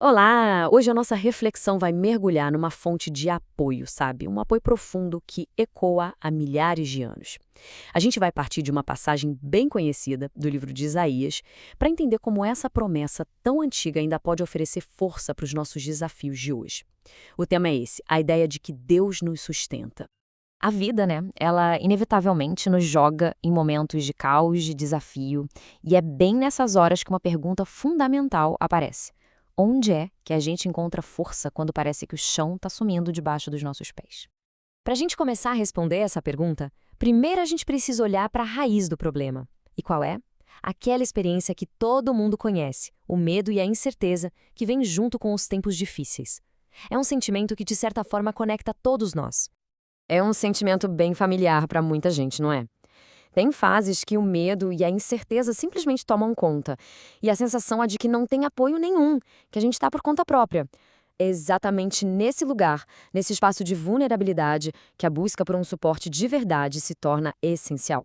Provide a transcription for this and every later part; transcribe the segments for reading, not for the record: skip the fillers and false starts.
Olá! Hoje a nossa reflexão vai mergulhar numa fonte de apoio, sabe? Um apoio profundo que ecoa há milhares de anos. A gente vai partir de uma passagem bem conhecida do livro de Isaías para entender como essa promessa tão antiga ainda pode oferecer força para os nossos desafios de hoje. O tema é esse, a ideia de que Deus nos sustenta. A vida, né, ela inevitavelmente nos joga em momentos de caos, de desafio, e é bem nessas horas que uma pergunta fundamental aparece. Onde é que a gente encontra força quando parece que o chão está sumindo debaixo dos nossos pés? Para a gente começar a responder essa pergunta, primeiro a gente precisa olhar para a raiz do problema. E qual é? Aquela experiência que todo mundo conhece, o medo e a incerteza que vem junto com os tempos difíceis. É um sentimento que, de certa forma, conecta todos nós. É um sentimento bem familiar para muita gente, não é? Tem fases que o medo e a incerteza simplesmente tomam conta, e a sensação é de que não tem apoio nenhum, que a gente está por conta própria. É exatamente nesse lugar, nesse espaço de vulnerabilidade, que a busca por um suporte de verdade se torna essencial.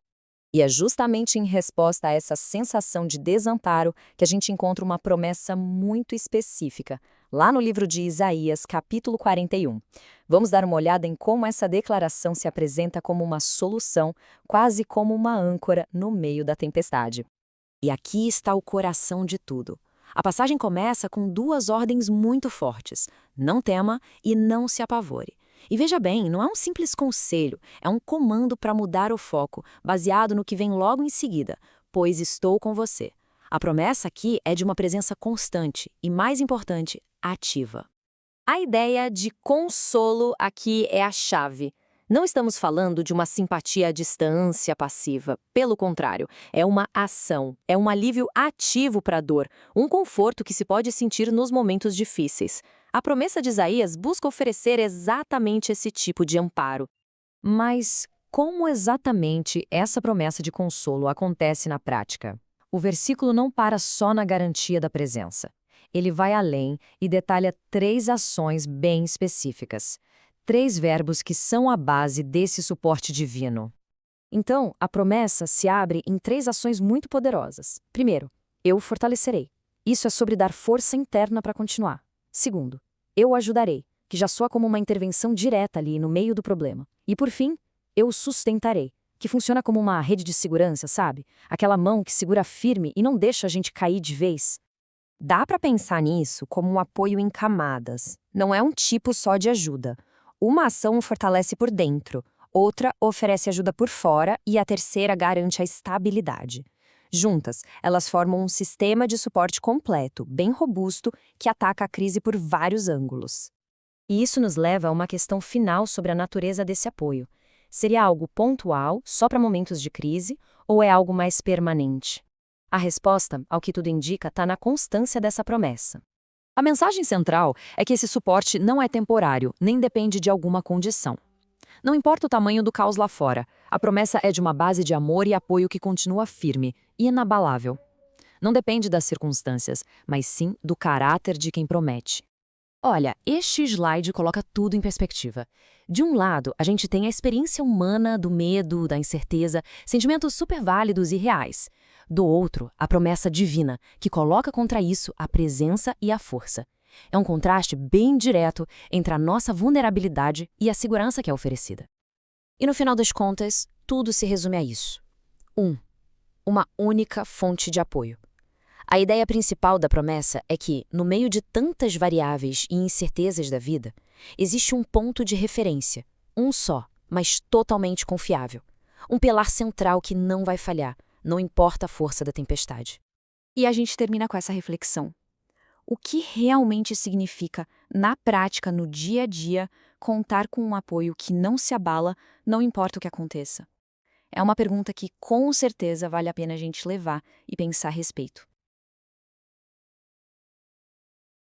E é justamente em resposta a essa sensação de desamparo que a gente encontra uma promessa muito específica, lá no livro de Isaías, capítulo 41. Vamos dar uma olhada em como essa declaração se apresenta como uma solução, quase como uma âncora no meio da tempestade. E aqui está o coração de tudo. A passagem começa com duas ordens muito fortes: não tema e não se apavore. E veja bem, não é um simples conselho, é um comando para mudar o foco, baseado no que vem logo em seguida, pois estou com você. A promessa aqui é de uma presença constante e, mais importante, ativa. A ideia de consolo aqui é a chave. Não estamos falando de uma simpatia à distância passiva. Pelo contrário, é uma ação, é um alívio ativo para a dor, um conforto que se pode sentir nos momentos difíceis. A promessa de Isaías busca oferecer exatamente esse tipo de amparo. Mas como exatamente essa promessa de consolo acontece na prática? O versículo não para só na garantia da presença. Ele vai além e detalha três ações bem específicas. Três verbos que são a base desse suporte divino. Então, a promessa se abre em três ações muito poderosas. Primeiro, eu o fortalecerei. Isso é sobre dar força interna para continuar. Segundo, eu o ajudarei, que já soa como uma intervenção direta ali no meio do problema. E por fim, eu o sustentarei, que funciona como uma rede de segurança, sabe? Aquela mão que segura firme e não deixa a gente cair de vez. Dá para pensar nisso como um apoio em camadas. Não é um tipo só de ajuda. Uma ação o fortalece por dentro, outra oferece ajuda por fora e a terceira garante a estabilidade. Juntas, elas formam um sistema de suporte completo, bem robusto, que ataca a crise por vários ângulos. E isso nos leva a uma questão final sobre a natureza desse apoio. Seria algo pontual, só para momentos de crise, ou é algo mais permanente? A resposta, ao que tudo indica, está na constância dessa promessa. A mensagem central é que esse suporte não é temporário, nem depende de alguma condição. Não importa o tamanho do caos lá fora, a promessa é de uma base de amor e apoio que continua firme e inabalável. Não depende das circunstâncias, mas sim do caráter de quem promete. Olha, este slide coloca tudo em perspectiva. De um lado, a gente tem a experiência humana do medo, da incerteza, sentimentos super válidos e reais. Do outro, a promessa divina, que coloca contra isso a presença e a força. É um contraste bem direto entre a nossa vulnerabilidade e a segurança que é oferecida. E no final das contas, tudo se resume a isso. Uma única fonte de apoio. A ideia principal da promessa é que, no meio de tantas variáveis e incertezas da vida, existe um ponto de referência, um só, mas totalmente confiável. Um pilar central que não vai falhar, não importa a força da tempestade. E a gente termina com essa reflexão. O que realmente significa, na prática, no dia a dia, contar com um apoio que não se abala, não importa o que aconteça? É uma pergunta que, com certeza, vale a pena a gente levar e pensar a respeito.